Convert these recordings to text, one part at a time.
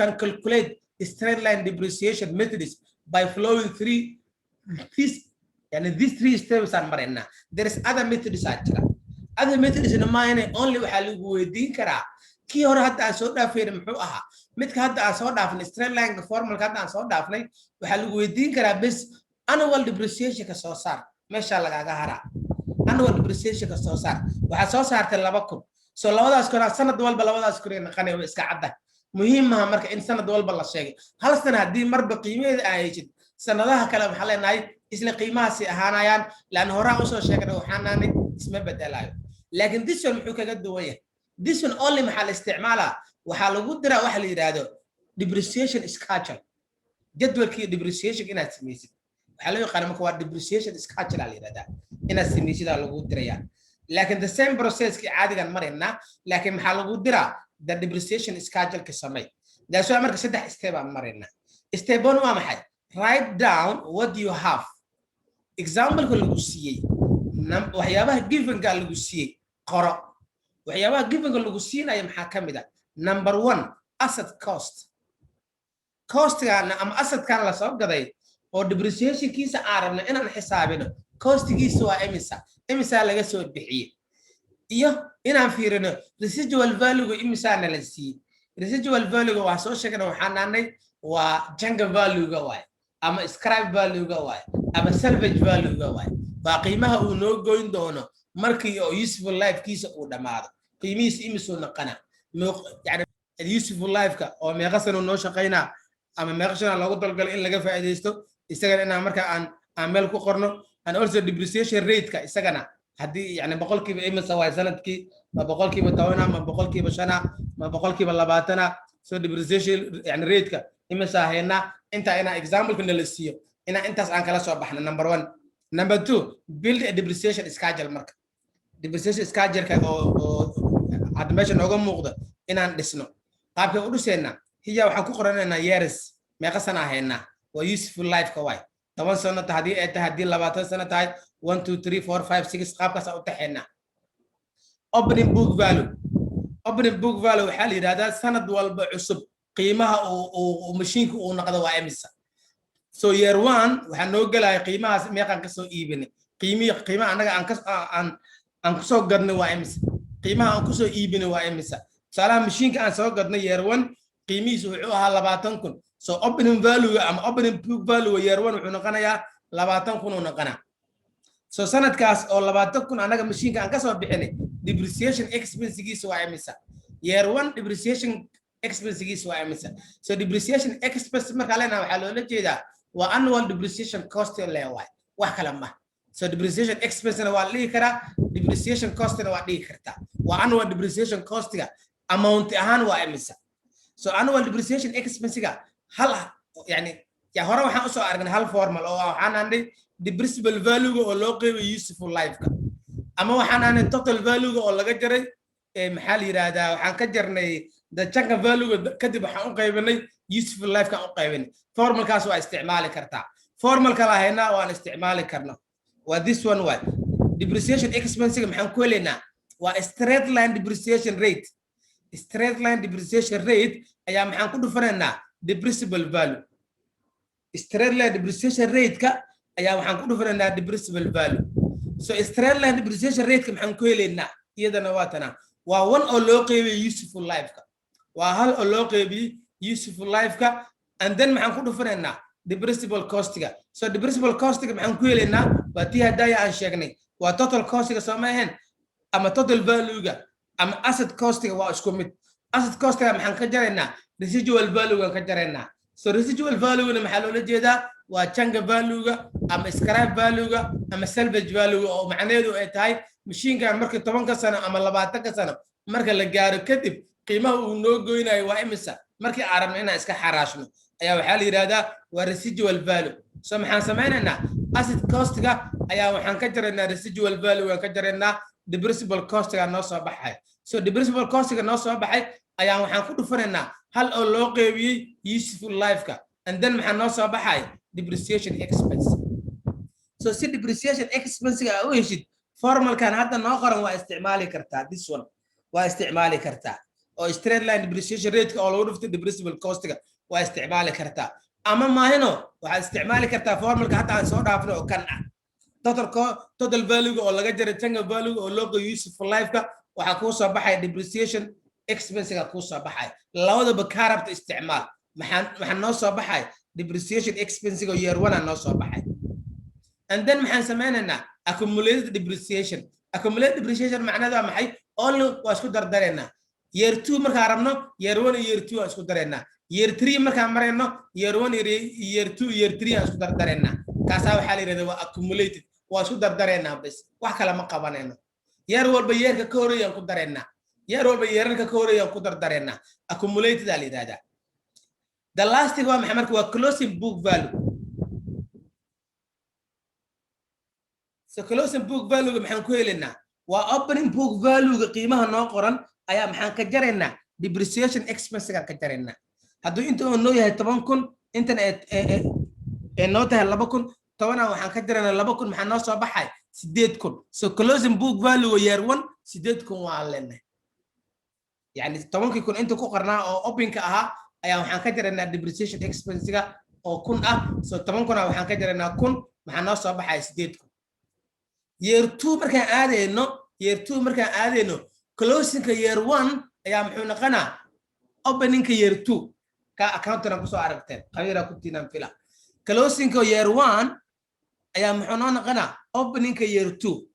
can calculate straight line depreciation methods by following these three steps aan marayna. There is other methods ajira. Other methods na maayne only waxa lagu weydiin karaa kii hore hadda aan soo dhaafay muxuu ahaa midka hadda aan soo dhaafnay straight line formula hadda aan soo dhaafnay waxa lagu weydiin karaa bas annual depreciation ka soo saar meesha lagaga haraa annual depreciation ka soo saar waxa soo saartay 2,000 so labadaas kuna sanad walba labadaas kuna naqanay oo iska cadda muhiim ah marka in sanad walba la sheegay hal sana hadii marba qiimaheeda ay haysid sanadaha kale waxa leenahay isla qiimahaasi ahaanayaan laan hore u soo sheegnay waxaanaanay isma bedelayo laakiin this one muxuu kaga duwan yahay this one only maxaa la isticmaalaa waxaa lagu diraa waxa la yiraahdo depreciation schedule jadwalkii depreciation inaad samaysid waxa loo yaqaan marka waa depreciation schedule la yiraahdaa inaad samaysid lagu dirayaa laakiin the same process ki caadigan marina laakiin maxaa lagu diraa the depreciation schedule ka samay daasoo marka saddex step aan marina step 1 waa maxay write down what you have example ka lagu siiyay waxyaabaha given ka lagu siiyay qoro waxyaabaha given ka lagu siinayo maxaa kamid ah number 1 asset cost ama asset kan la soo gaday oo depreciation kiisa arabna inaan xisaabino costigiisa waa imisa laga soo bixiyay iyo inaan fiirino residual value imisa na la siiyay residual value waa soo sheegana waxaan naanay waa junk value ga waay ama scrap value ga waay ama salvage value ga waay ba qiimaha uu noo goyn doono markii oo useful life kiisa uu dhamaado qiimihiisa imisoo naqana yani useful life ka oo meeqa sano noo shaqeynaa ama meeqa sano lagu dalgalay in laga faa'iideysto isagana inaan marka aan meel ku qorno and also depreciation rate ka isagana hadii yani boqolkiiba imisa way sanadkii ma boqolkiiba 10 ama boqolkiiba 5 ma boqolkiiba 20 so depreciation yani rate ka imisa hayna inta ina example kana la siiyo ina intaas aan kala soo baxno number 1 number 2 build a depreciation schedule marka depreciation schedule ka oo had meesha nooga muuqda inaan dhisno qaabka u dhisayna hiya waxaan ku qoranaynaa years meeqa sana hayna waa useful life ka way 10 sano hadii ay tahay hadii 20 sano tahay 1 2 3 4 5 6 qaabkaas u taxayna opening book value waxa la yiraahdaa sanad walba cusub qiimaha oo machine-ku uu noqdo waa imisa so year 1 waxa noo galay qiimahaas meeqan ka soo iibinay qiimaha anaga aan ku soo gadnay waa imisa qiimaha aan ku soo iibinay waa imisa salaam machine-ka aan soo gadnay year 1 qiimihiisu wuxuu ahaa 20,000 so opening value ama opening book value year 1 wuxuu noqonayaa 20,000 uu noqonaa so sanadkaas oo 20,000 anaga machine-ka aan ka soo bixinay depreciation expense-giisu waa imisa year 1 depreciation expense-giisu waa imisa so depreciation expense marka leena waxa loo jeedaa waa annual depreciation cost leeyahay wax kala ma so depreciation expense na waa la dhigi karaa depreciation cost na waa dhigi kartaa waa annual depreciation cost-ga amount ahaan waa imisa so annual depreciation expense-ga hal yani ya hore waxaan u soo aragnay hal formal oo waxaan aanay depreciable value oo loo qeybay useful life ka ama waxaan aanay total value oo laga jaray maxaa la yiraahdaa waxaan ka jarnay the chunk value kadib waxaan u qeybinay useful life ka u qeybinay formalkaas waa isticmaali kartaa formal kala hayna waan isticmaali karnaa waa this one way depreciation expense-ga maxaan ku helaynaa waa straight line depreciation rate ayaa maxaan ku dhufanaynaa depreciable value straight line depreciation rate ka ayaa waxaan ku dhufanaynaa depreciable value so straight line depreciation rate ka maxaan ku helaynaa iyadana waa tana waa 1 oo loo qeybay useful life ka waa hal oo loo qeybay useful life ka and then maxaan ku dhufanaynaa depreciable cost ka so depreciable cost ka maxaan ku helaynaa waa tii hadaya aan sheegnay waa total cost ka Soomaaliyan ama total value ga ama asset cost ka waa isku mid asset cost ka maxaan ka jaraynaa residual value ka jaraynaa so residual value na maxaa loo jeedaa waa chunk value ga ama scrap value ga ama salvage value oo macnaheedu ay tahay machine-ka marka 10 sano ama 20 sano marka la gaaro kadib qiimaha uu noo goynayo waa imisa markii arabna inaan iska xaraashno ayaa waxa la yiraahdaa waa residual value so maxaan sameynaynaa asset cost ga ayaa waxaan ka jaraynaa residual value waan ka jaraynaa depreciable cost ga noo soo baxay so depreciable cost ga noo soo baxay ayaa waxaan ku dhufanaynaa hal oo loo qeybiyay useful life ka and then maxaa noo soo baxay depreciation expense so si depreciation expense ga u heshid formal kan hadda noo qoran waa isticmaali kartaa this one waa isticmaali kartaa oo straight line depreciation rate oo lagu dhuftay depreciable cost-ga waa isticmaali kartaa ama maahino waxaad isticmaali kartaa formulka hadda aan soo dhaafno oo kan ah total value oo laga jaray change value oo loo qeybiyay useful life-ka waxa ku soo baxay depreciation expense-ga ku soo baxay labadaba ka rabta isticmaal maxaan noo soo baxay depreciation expense-ga year 1 aan noo soo baxay and then maxaan sameynaynaa accumulated depreciation macnaheedu waa maxay only waa isku dardareynaa year 2 markaan rabno year 1 iyo year 2 waa isku dareynaa year 3 markaan marayno year 1 iyo year 2 year 3 aan isku dardareynaa kaasaa waxaa la yidhahdaa waa accumulated waa isku dardareynaa bas wax kale ma qabanayno year walba yeerka ka horeeyaan ku dareynaa year walba yeerarka ka horeeyaan ku dardareynaa accumulated aa la yidhahdaa the last thing waa maxay marka waa closing book value so closing book value maxaan ku helaynaa waa opening book value-ga qiimaha noo qoran ayaa maxaan ka jaraynaa depreciation expense-ga ka jaraynaa hadduu inta uu noo yahay 10,000 intan ee noo tahay 2,000 10 waxaan ka jaraynaa 2,000 maxaa noo soo baxay 8,000 so closing book value year 1 8,000 waa leenahay yani 10,000 inta ku qarnaa oo opening-ka ahaa ayaa waxaan ka jaraynaa depreciation expense-ga oo 1,000 ah so 10,000 waxaan ka jaraynaa 1,000 maxaa noo soo baxay 8,000 year 2 markaan aadayno closing-ka year 1 ayaa muxuu noqonaa opening-ka year 2 ka accountant ku soo aragteen qabiira ku tiinaan fila closing-ka year 1 ayaa muxuu noo noqonaa opening-ka year 2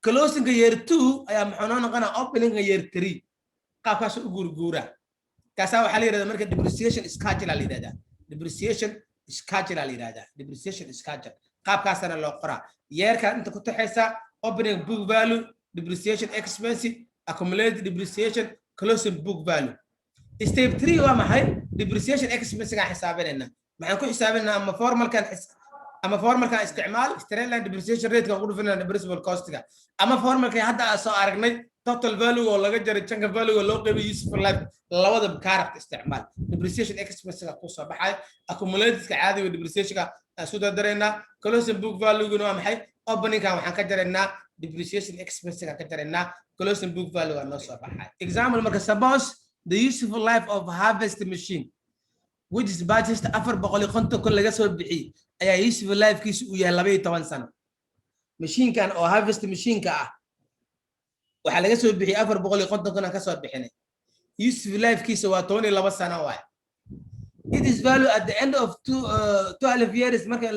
closing-ka year 2 ayaa muxuu noo noqonaa opening-ka year 3 qaabkaas u guurguura kaasaa waxaa la yidhahdaa marka depreciation schedule la yidhahdaa depreciation schedule qaabkaasana loo qoraa yeerka inta ku taxaysa opening book value depreciation expense accumulated depreciation closing book value step 3 waa maxay depreciation expense ga xisaabinayna maxaan ku xisaabinaa ama formalkan isticmaal straight line depreciation rate ka ugu dhufanaa depreciable cost ga ama formalkan hadda aan soo aragnay total value oo laga jaray change value oo loo qeybiyay useful life labada kaarabta isticmaal depreciation expense ga ku soo baxay accumulated ka caadiga depreciation ga soo dardareynaa closing book value guna waa maxay opening kan waxaan ka jaraynaa depreciation expense ga ka jaraynaa closing book value ga noo soo baxay example marka suppose the useful life of harvest machine which is budget 450 kun laga soo bixiyay ayaa useful life kiisu u yahay 12 sano machine kan oo harvest machine ka ah waxa laga soo bixiyay 450 kun ka soo bixinay useful life kiisu waa 12 sano waay it is value at the end of 12 years marka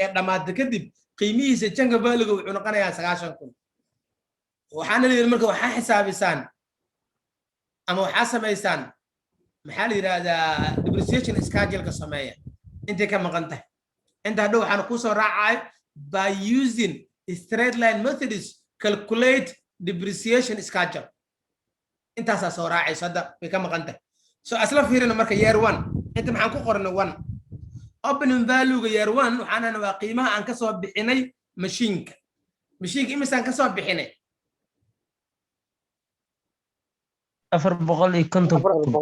ee dhamaad kadib qiimihiisa change value wuxuu noqonayaa 90000 waxaana leeyahay marka waxa xisaabisaan ama waxa sameeysan maxaa la yiraahdaa depreciation schedule ka sameeya inta ka maqan tahay inta hadhow waxaan ku soo raacay by using straight line methods calculate depreciation schedule intaas soo raacayso hadda way ka maqan tahay so asla fiirina marka year 1 inta maxaan ku qornay 1 opening value ga year 1 waxaana waa qiimaha aan ka soo bixinay machine imisaan ka soo bixinay 450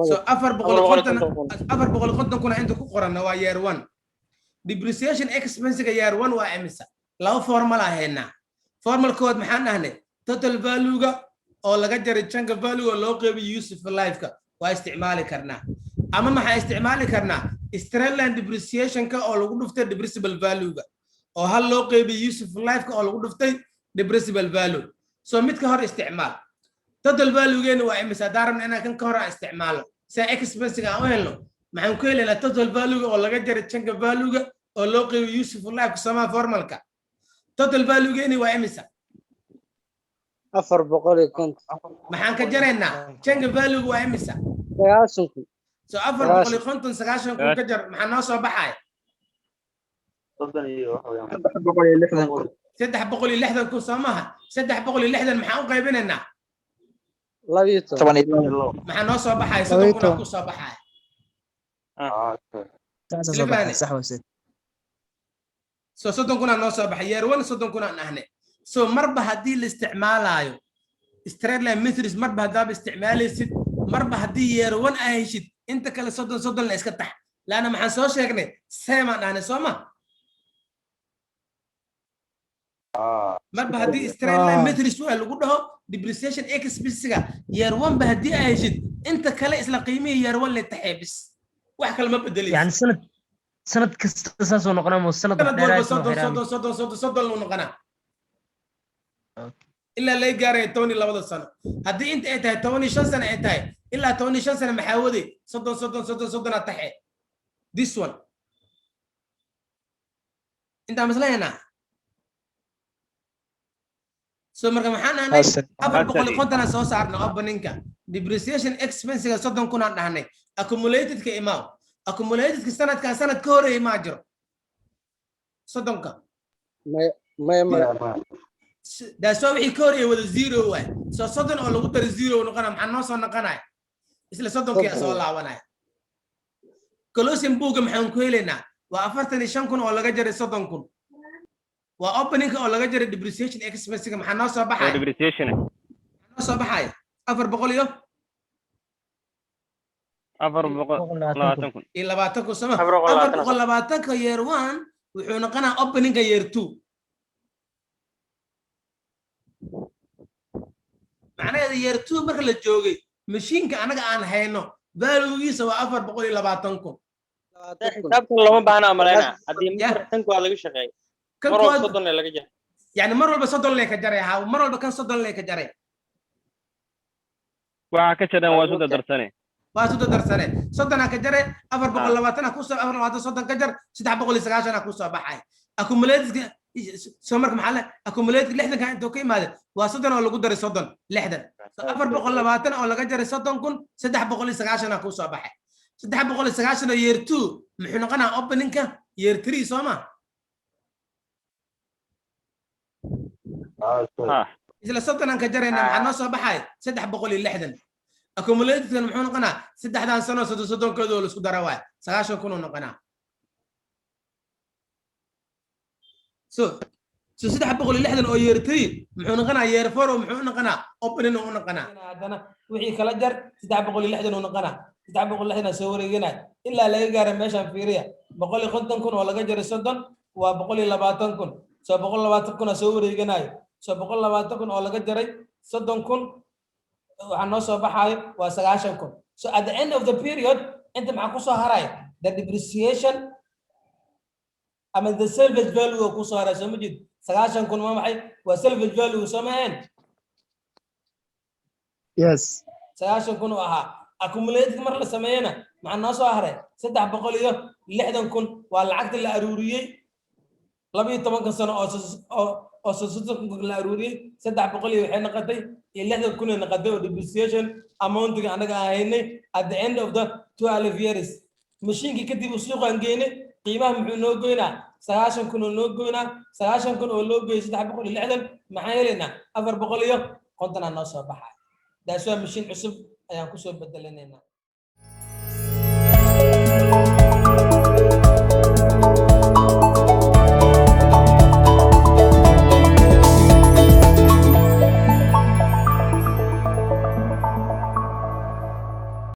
so 450 kuna inta ku qorana waa year 1 depreciation expense ga year 1 waa imisa laba formula hayna formal code maxaan dhahnay total value ga oo laga jaray change value oo loo qeybiyay useful life ka waa isticmaali karnaa ama maxaa isticmaali karnaa straight line depreciation ka oo lagu dhuftay depreciable value ga oo hal loo qeybiyay useful life ka oo lagu dhuftay depreciable value so mid ka hor isticmaal total value geena waa imisa daaran inaan kan ka hor isticmaalo sa expense ga aan u helno maxaan ku helaynaa total value oo laga jaray change value ga oo loo qeybiyay useful life ka sama formalka total value geena waa imisa 450 maxaan ka jaraynaa change value waa imisa 900 so 450 ku ka jar maxaa noo soo baxay 360 ku samaha 360 maxaan u qaybinaynaa 12 maxaa noo soo baxay 300 ku soo baxay so 300 noo soo baxay year 1 300 aan ahnay so marba hadii la isticmaalayo straight line methods marba hadaad isticmaalaysid marba hadii year 1 ay heshid inta kale 30 la iska tax laana maxaan soo sheegnay same aan ahnay Sooma marba hadii straight line methods waa lagu dhaho depreciation expense-ga year 1 ba haddii ay heshid inta kale isla qiimihii year 1 la taxay bis wax kale ma bedelayso يعني سنة كساسو نقنا مو سنة sanad walba دراس soddon loo noqonaa ilaa lay gaaray 12 sano haddii inta ay tahay 15 sano ay tahay ilaa 15 sano maxaa waday soddon taxe this one inta maslaayna so marka maxaan ahnay 450 soo saarno opening-ka depreciation expense-ga 30 kun aan dhahnay accumulated-ka imaw accumulated-ka sanadka ka horeeyay ma jiro 30-ka ما that's why wixii ka horeeyay wada zero waay so 30 oo lagu daro zero noqona maxaa noo soo noqonaya isla 30-kii soo laabanaya closing book maxaan ku helaynaa waa 45 kun oo laga jaray 30 kun waa opening-ka oo laga jaray depreciation expense-ga maxaa noo soo baxay depreciation noo soo baxay 400 iyo 420 kun iyo 20 kun sama 420 ka year 1 wuxuu noqonaa opening-ka year 2 macnaheedu year 2 marka la joogay mashiinka anaga aan hayno value-giisa waa 420 kun xisaabtan lama baahna amaleyna haddii mar tanku waa laga shaqeeyay kan mar kood 30 laga jaray yani mar walba 30 lee ka jaray ha mar walba kan 30 lee ka jaray waxa ka jaran waa soo darsane waa soo darsane 30 ka jaray 420 ku soo 430 ka jar 390 ku soo baxay accumulated soo marka maxaa la accumulated 60 ka intuu ka imaade waa 30 oo lagu daray 30 60 420 oo laga jaray 30 kun 390 ku soo baxay 390 year 2 muxuu noqonaa opening-ka year 3 soo ma isla 30 ka jarayna maxaa noo soo baxay 360 accumulated-kan muxuu noqonaa 3 sano 30 kood oo la isku dara waay 90 kun oo noqonaa so 360 oo year 3 muxuu noqonaa year 4 oo muxuu noqonaa opening oo noqonaa hadana wixii kala jar 360 oo noqonaa 360 soo wareeganay ilaa laga gaaray meeshan fiiriya 150 kun oo laga jaray 30 waa 120 kun soo 120 kun soo wareeganay soo 120 kun oo laga jaray 30 kun waxa noo soo baxay waa 90 kun so at the end of the period inta maxaa ku soo haray the depreciation ama the salvage value oo ku soo haray soo majid 90 kun ma maxay waa salvage value soo maahan yes 90 kun oo ahaa accumulated mar la sameeyana maxaa noo soo haray 360 kun waa lacagta la aruuriyay 12 sano oo soo la aruuriyay 300 waxay noqotay iyo 60 kun noqotay oo depreciation amount-ga anaga ahaynay at the end of the 12 years machine-ki kadib uu suuqan geynay qiimaha muxuu noo goynaa 90 kun oo noo goynaa 90 kun oo loo geeyay 360 maxaa helaynaa 450 noo soo baxay daasoo machine cusub ayaan ku soo bedelanaynaa